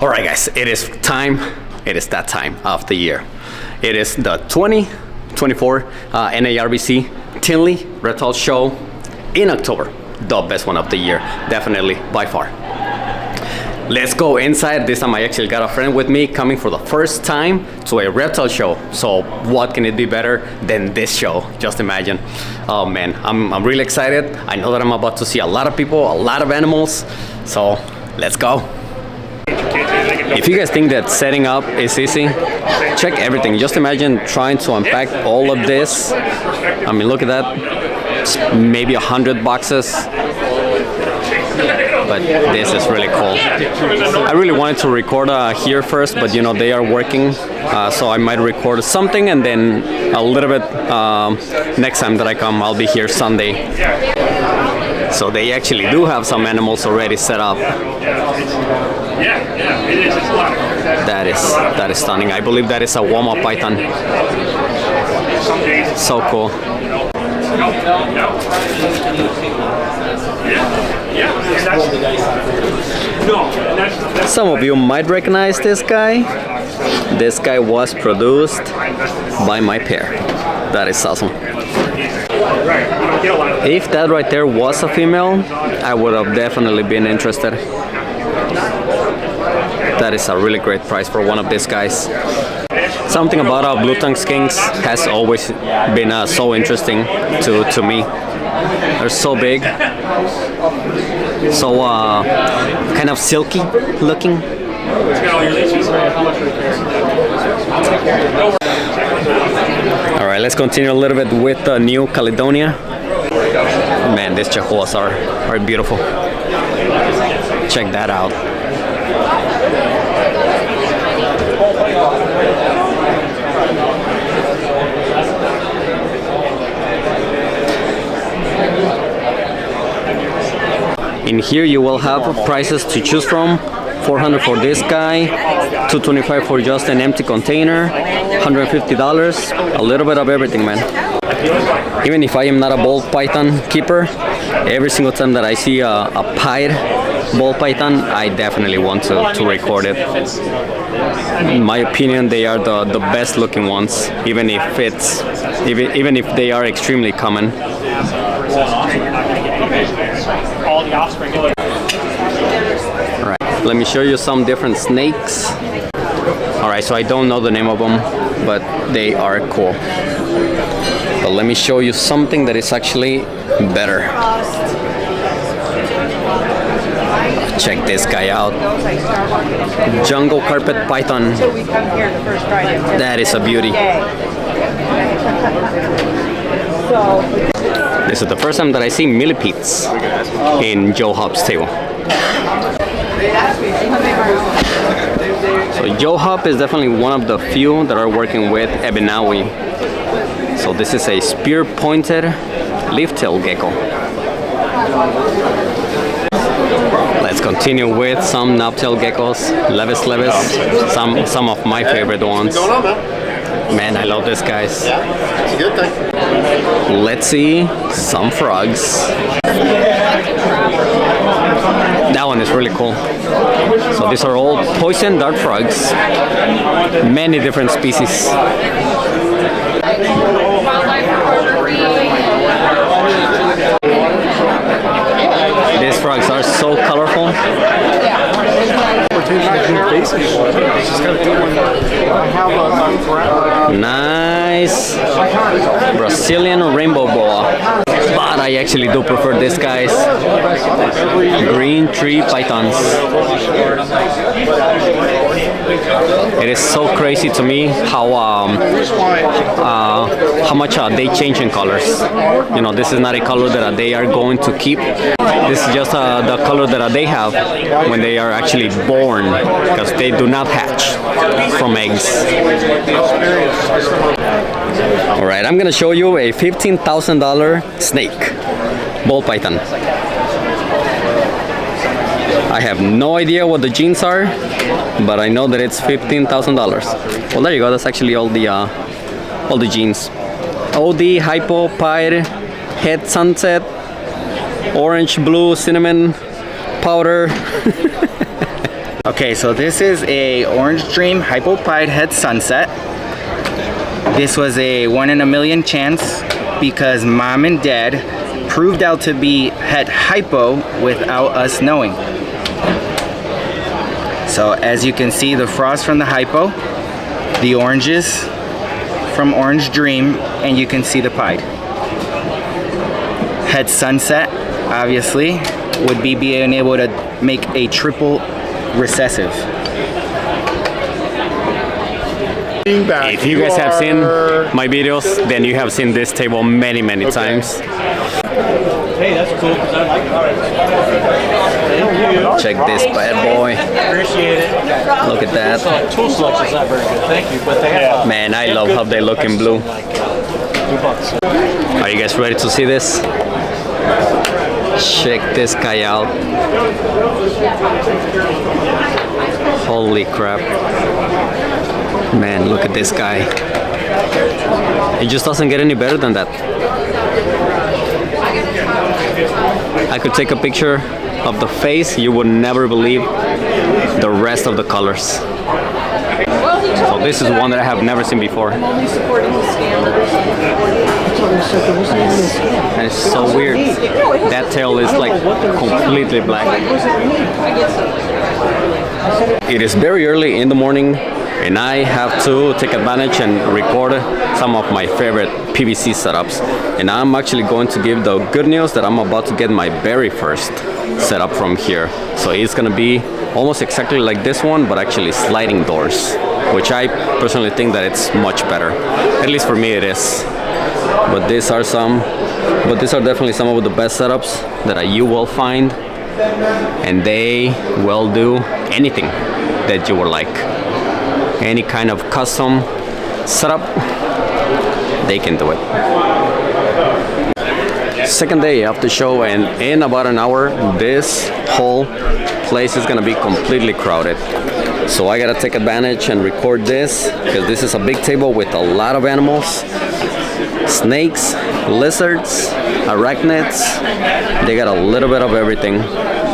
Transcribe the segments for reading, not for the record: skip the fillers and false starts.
All right, guys, it is time. It is that time of the year. It is the 2024 NARBC Tinley Reptile Show in October. The best one of the year, definitely by far. Let's go inside. This time I actually got a friend with me coming for the first time to a reptile show. So what can it be better than this show? Just imagine. Oh man, I'm really excited. I know that I'm about to see a lot of people, a lot of animals. So let's go. If you guys think that setting up is easy, check everything. Just imagine trying to unpack all of this. I mean, look at that. It's maybe 100 boxes. But this is really cool. I really wanted to record here first, but you know, they are working. So I might record something and then a little bit next time that I come, I'll be here Sunday. So they actually do have some animals already set up. That is stunning. I believe that is a Woma python. So cool. Some of you might recognize this guy. This guy was produced by my pair. That is awesome. If that right there was a female, I would have definitely been interested. That is a really great price for one of these guys. Something about our blue tongue skinks has always been so interesting to me. They're so big, so kind of silky looking. All right, let's continue a little bit with New Caledonia. Man, these chihuahuas are beautiful. Check that out. In here you will have prices to choose from. $400 for this guy, $225 for just an empty container, $150, a little bit of everything, man. Even if I am not a ball python keeper, every single time that I see a pied ball python, I definitely want to record it. In my opinion, they are the best looking ones, even if they are extremely common. All the offspring. Alright, let me show you some different snakes. Alright, so I don't know the name of them, but they are cool. But let me show you something that is actually better. Check this guy out. Jungle carpet python. That is a beauty. This is the first time that I see millipedes in Joe Hop's table. So Joe Hop is definitely one of the few that are working with Ebinawi. So this is a spear-pointed leaf-tailed gecko. Let's continue with some knob-tailed geckos, Levis, some of my favorite ones. Man, I love this, guys. Yeah, it's a good thing. Let's see some frogs. That one is really cool. So these are all poison dart frogs. Many different species. These frogs are so colorful. Nice Brazilian rainbow boa. But I actually do prefer this guy's green tree pythons. It is so crazy to me how much they change in colors. You know, this is not a color that they are going to keep. This is just the color that they have when they are actually born, because they do not hatch from eggs. Alright, I'm gonna show you a $15,000 snake, ball python. I have no idea what the genes are, but I know that it's $15,000. Well, there you go. That's actually all the genes. OD, hypo, pied, head sunset, orange, blue, cinnamon, powder. Okay, so this is a Orange Dream Hypopied Head Sunset. This was a 1 in a million chance because mom and dad proved out to be het hypo without us knowing. So as you can see, the frost from the hypo, the oranges from Orange Dream, and you can see the pied. Het Sunset, obviously, would be being able to make a triple recessive. If you guys have seen my videos, then you have seen this table many times. Hey, that's cool because I like it. Check this bad boy. Appreciate it. Look at that. Tool selection's not very good. Thank you, but they have. Man, I love how they look in blue. Are you guys ready to see this? Check this guy out. Holy crap. Man, look at this guy. It just doesn't get any better than that. I could take a picture of the face, you would never believe the rest of the colors. So this is one that I have never seen before. And it's so weird. That tail is like completely black. It is very early in the morning and I have to take advantage and record some of my favorite PVC setups. And I'm actually going to give the good news that I'm about to get my very first setup from here. So it's gonna be almost exactly like this one, but actually sliding doors, which I personally think that it's much better. At least for me it is. But these are definitely some of the best setups that you will find, and they will do anything that you would like. Any kind of custom setup, they can do it. Second day of the show, and in about an hour, this whole place is gonna be completely crowded. So I gotta take advantage and record this, because this is a big table with a lot of animals. Snakes, lizards, arachnids, they got a little bit of everything.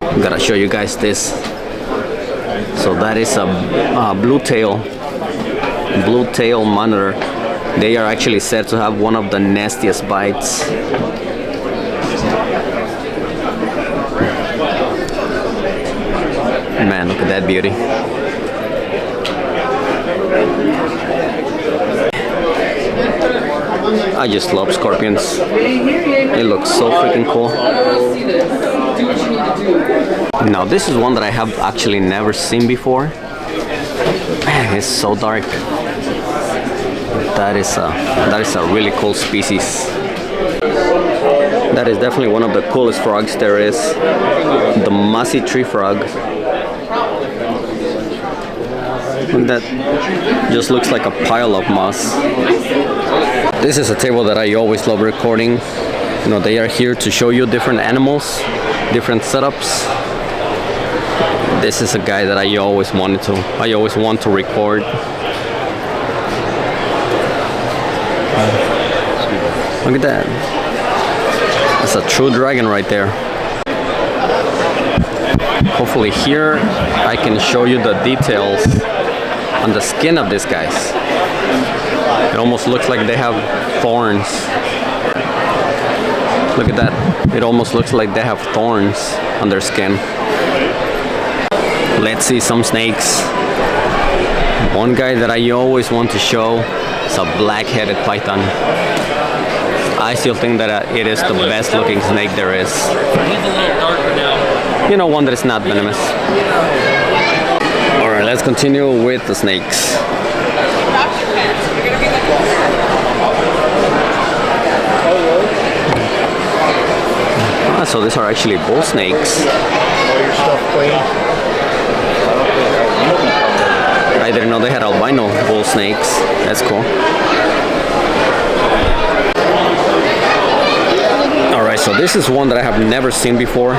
I'm gonna show you guys this. So that is a blue tail monitor. They are actually said to have one of the nastiest bites. Man, look at that beauty. I just love scorpions. It looks so freaking cool. Now this is one that I have actually never seen before. Man, it's so dark. That is a really cool species. That is definitely one of the coolest frogs there is. The mossy tree frog. That just looks like a pile of moss. This is a table that I always love recording. You know, they are here to show you different animals, different setups. This is a guy that I always want to record. Look at that. That's a true dragon right there. Hopefully here I can show you the details on the skin of these guys. It almost looks like they have thorns. Look at that. It almost looks like they have thorns on their skin. Let's see some snakes. One guy that I always want to show is a black-headed python. I still think that it is the best looking snake there is. He's a little darker now. You know, one that is not venomous. Alright, let's continue with the snakes. So these are actually bull snakes. I didn't know they had albino bull snakes. That's cool. Alright, so this is one that I have never seen before.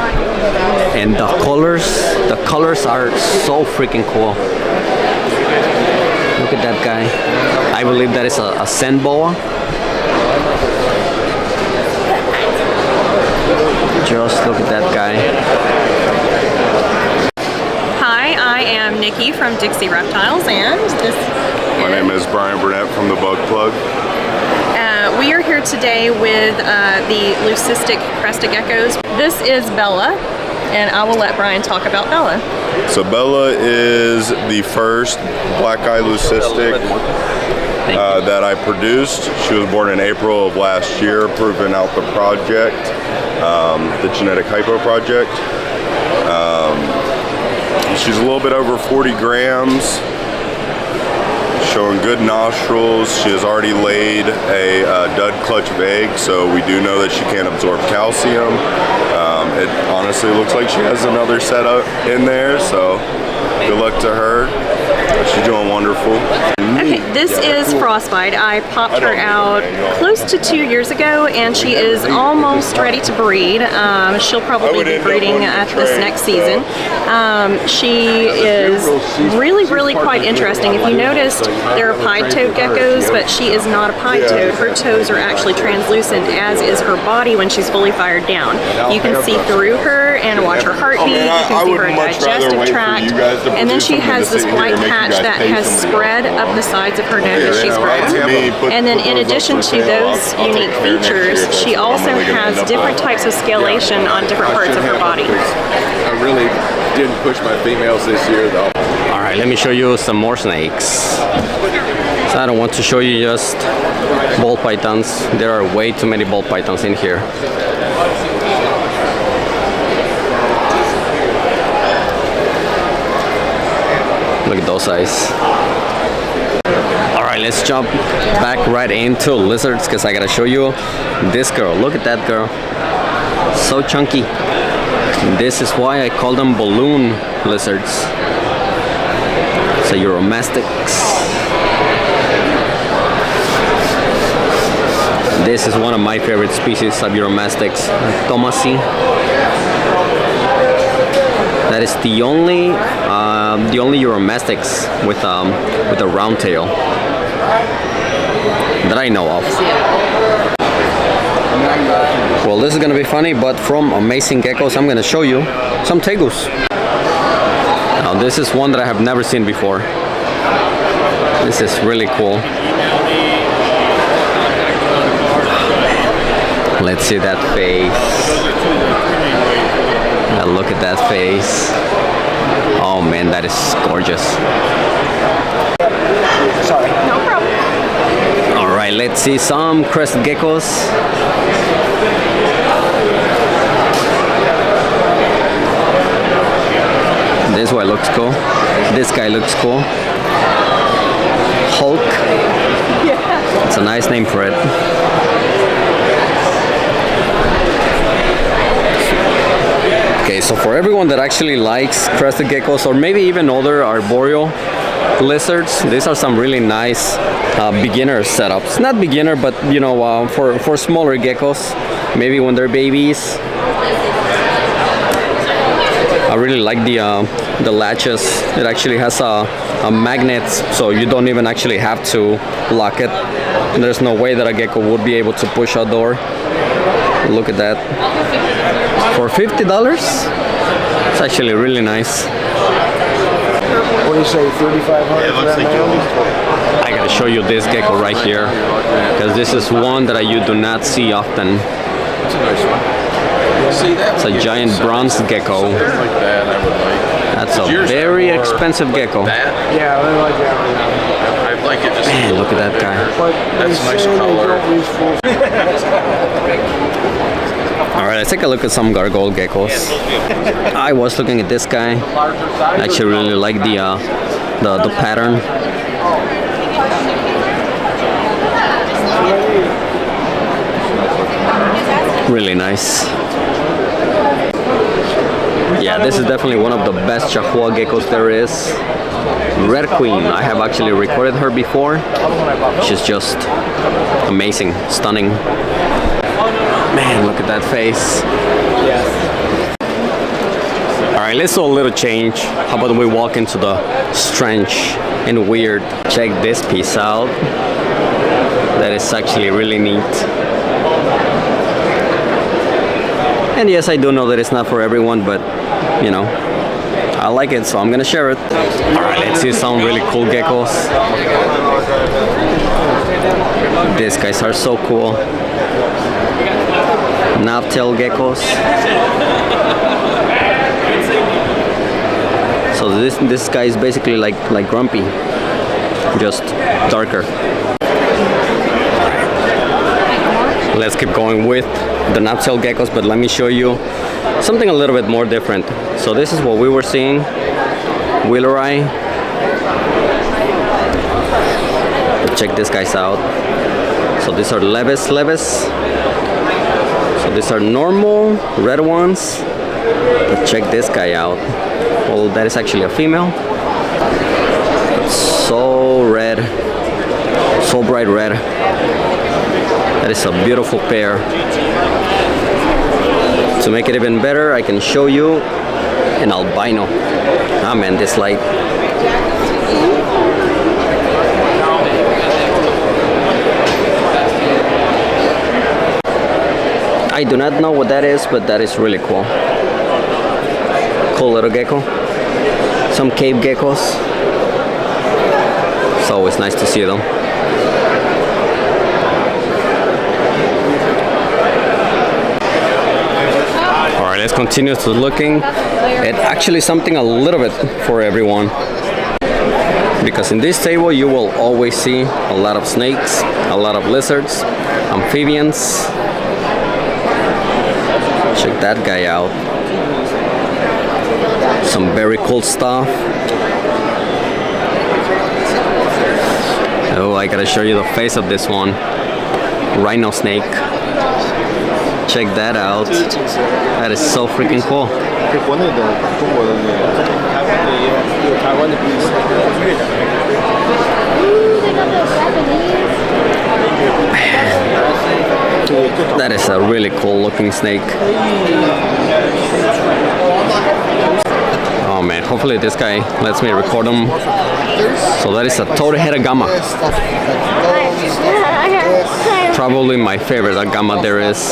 And the colors are so freaking cool. Look at that guy. I believe that is a sand boa. Just look at that guy. Hi, I am Nikki from Dixie Reptiles, and this My name is Brian Burnett from the Bug Plug. we are here today with the leucistic crested geckos. This is Bella, and I will let Brian talk about Bella. So Bella is the first black eye leucistic that I produced. She was born in April of last year, proving out the project, the genetic hypo project. She's a little bit over 40 grams, showing good nostrils. She has already laid a dud clutch of eggs, so we do know that she can absorb calcium. It honestly looks like she has another setup in there, so good luck to her. She's doing wonderful. Okay, this is Frostbite. I popped her out close to 2 years ago, and she is almost ready to breed. She'll probably be breeding at this next season. She is really quite interesting. If you noticed, there are pied-toed geckos, but she is not a pied-toed. Her toes are actually translucent, as is her body when she's fully fired down. You can see through her and watch her heartbeat. You can see her digestive tract, and then she has this white patch that has spread up the sides of her nose as she's grown. And then in addition to those unique features, she also has different types of scalation on different parts of her body. I really didn't push my females this year though. All right, let me show you some more snakes. So I don't want to show you just ball pythons. There are way too many ball pythons in here. Look at those eyes. All right, let's jump back right into lizards, because I gotta show you this girl. Look at that girl. So chunky. This is why I call them balloon lizards. So Uromastyx. This is one of my favorite species of Uromastyx, Thomasi. That is the only Uromastyx with a round tail that I know of. Well, this is gonna be funny, but from Amazing Geckos, I'm gonna show you some tegus. Now, this is one that I have never seen before. This is really cool. Let's see that face. Now look at that face. Oh man, that is gorgeous. Sorry. No problem. All right, let's see some crested geckos. This one looks cool. This guy looks cool. Hulk. It's a nice name for it. Okay, so for everyone that actually likes crested geckos, or maybe even other arboreal lizards, these are some really nice beginner setups. Not beginner, but you know, for smaller geckos, maybe when they're babies. I really like the latches. It actually has a magnet, so you don't even actually have to lock it. There's no way that a gecko would be able to push a door. Look at that. For $50, it's actually really nice. What do you say, 3,500 for that male? I gotta show you this gecko right here, because this is one that you do not see often. It's a nice one. See, that It's a giant bronze gecko. like that I would like. That's a very expensive gecko. That Yeah, I like that one. I'd like it just Man, look at that guy. But That's they nice say they color. don't use full. All right, let's take a look at some gargoyle geckos. I was looking at this guy. I actually really like the pattern. Really nice. Yeah, this is definitely one of the best Chihuahua geckos there is. Red Queen, I have actually recorded her before. She's just amazing, stunning. Man, look at that face. All right, let's do a little change. How about we walk into the strange and weird? Check this piece out. That is actually really neat. And yes, I do know that it's not for everyone, but you know, I like it, so I'm gonna share it. All right, let's see some really cool geckos. These guys are so cool. Knobtail geckos. So this guy is basically like Grumpy, just darker. Let's keep going with the knobtail geckos, but let me show you something a little bit more different. So this is what we were seeing, Wheelerai. Check these guys out. So these are levis. So these are normal red ones. But check this guy out. Well, that is actually a female. So red, so bright red. That is a beautiful pair. To make it even better, I can show you an albino. Ah man, this light. I do not know what that is, but that is really cool. Cool little gecko. Some cave geckos. It's always nice to see them. Alright, let's continue to looking at actually something a little bit for everyone. Because in this table you will always see a lot of snakes, a lot of lizards, amphibians. Check that guy out. Some very cool stuff. Oh, I gotta show you the face of this one. Rhino snake. Check that out. That is so freaking cool. That is a really cool looking snake. Oh man, hopefully this guy lets me record him. So that is a toad-headed gamma. Probably my favorite gamma there is.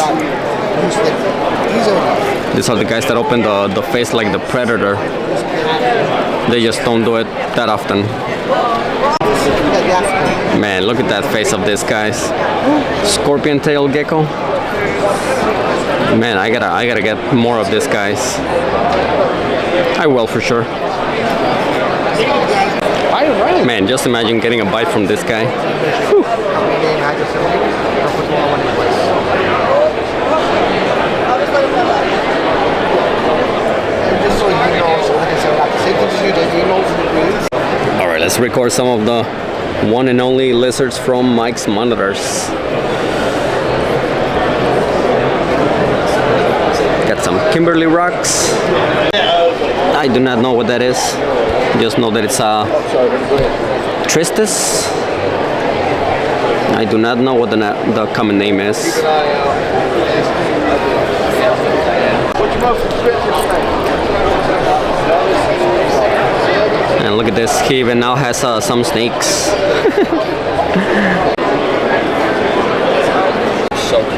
These are the guys that open the face like the predator. They just don't do it that often. Man, look at that face of this guys. Scorpion tail gecko. Man, I gotta get more of this guys. I will for sure. Man, just imagine getting a bite from this guy. Whew. Alright, let's record some of the one and only lizards from Mike's Monitors. Got some Kimberly rocks. I do not know what that is. Just know that it's a Tristis. I do not know what the common name is. And look at this, he even now has some snakes.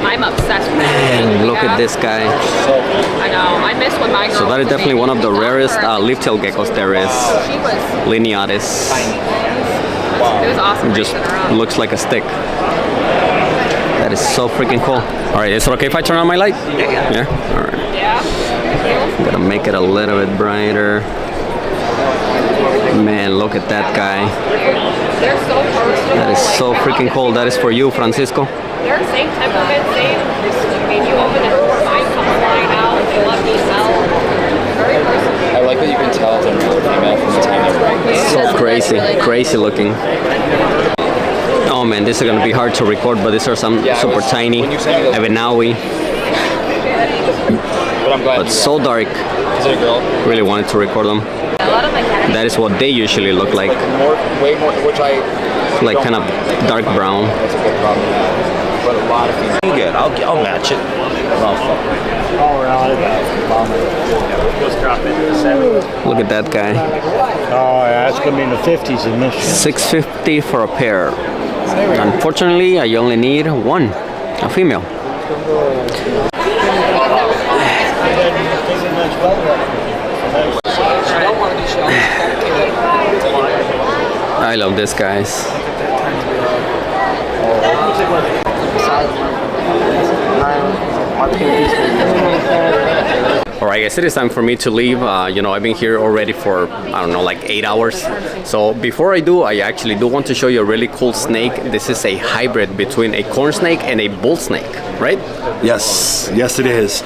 I'm obsessed with Man, look at this guy. I know, I miss when my girl So that is definitely one of the rarest leaf-tail geckos there is. She was, Lineatis. it was awesome. Just raising her up. looks like a stick. That is so freaking cool. Alright, is it okay if I turn on my light? Yeah? Alright. Yeah. Gotta make it a little bit brighter. Man, look at that guy. They're so personal. That is so freaking cool. That is for you, Francisco. They're the same temperament, same. I mean, you open the door, mine come flying out. They love me smell. Very personal. I like that you can tell it's a male or female from the time they're So crazy, crazy looking. Oh man, this is gonna be hard to record, but these are some super tiny Evenawi. But I'm glad. But so dark. Is it a girl? Really wanted to record them. A lot of my cats. That is what they usually look like. Way more, which I Like kind of dark brown. That's a good problem. But a lot of females. Good. I'll match it. Look at that guy. Oh yeah, it's gonna be in the 50s in this. $6.50 for a pair. Unfortunately, I only need one, a female. I love this, guys. All right, guys, it is time for me to leave. I've been here already for, I don't know, like 8 hours. So before I do, I actually do want to show you a really cool snake. This is a hybrid between a corn snake and a bull snake, right? Yes, yes it is.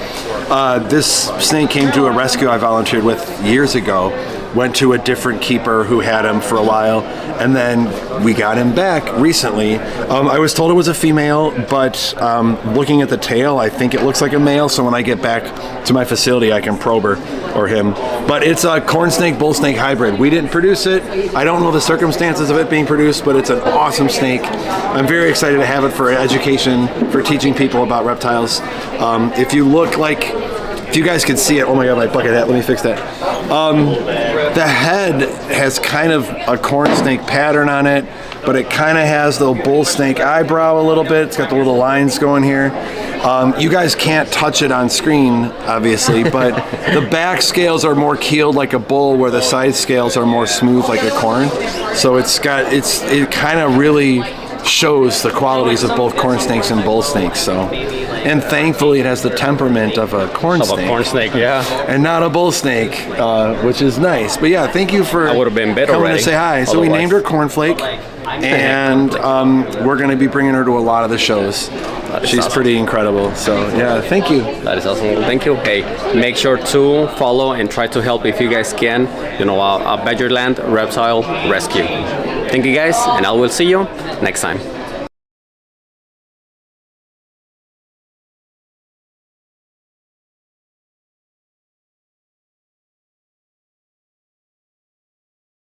This snake came to a rescue I volunteered with years ago. Went to a different keeper who had him for a while, and then we got him back recently. I was told it was a female, but looking at the tail, I think it looks like a male, so when I get back to my facility, I can probe her or him. But it's a corn snake, bull snake hybrid. We didn't produce it. I don't know the circumstances of it being produced, but it's an awesome snake. I'm very excited to have it for education, for teaching people about reptiles. If you guys could see it, oh my god, my bucket hat, let me fix that. The head has kind of a corn snake pattern on it, but it kind of has the bull snake eyebrow a little bit. It's got the little lines going here. You guys can't touch it on screen, obviously, but the back scales are more keeled like a bull, where the side scales are more smooth like a corn. So it kind of really shows the qualities of both corn snakes and bull snakes. So, and thankfully it has the temperament of a corn snake. Of a corn snake, yeah. And not a bull snake, which is nice. But yeah, thank you for I would have been better coming already. to say hi. So we named her Cornflake, and we're going to be bringing her to a lot of the shows. She's awesome. Pretty incredible. So yeah, thank you. That is awesome. Thank you. Hey, make sure to follow and try to help if you guys can. Badgerland Reptile Rescue. Thank you guys, and I will see you next time.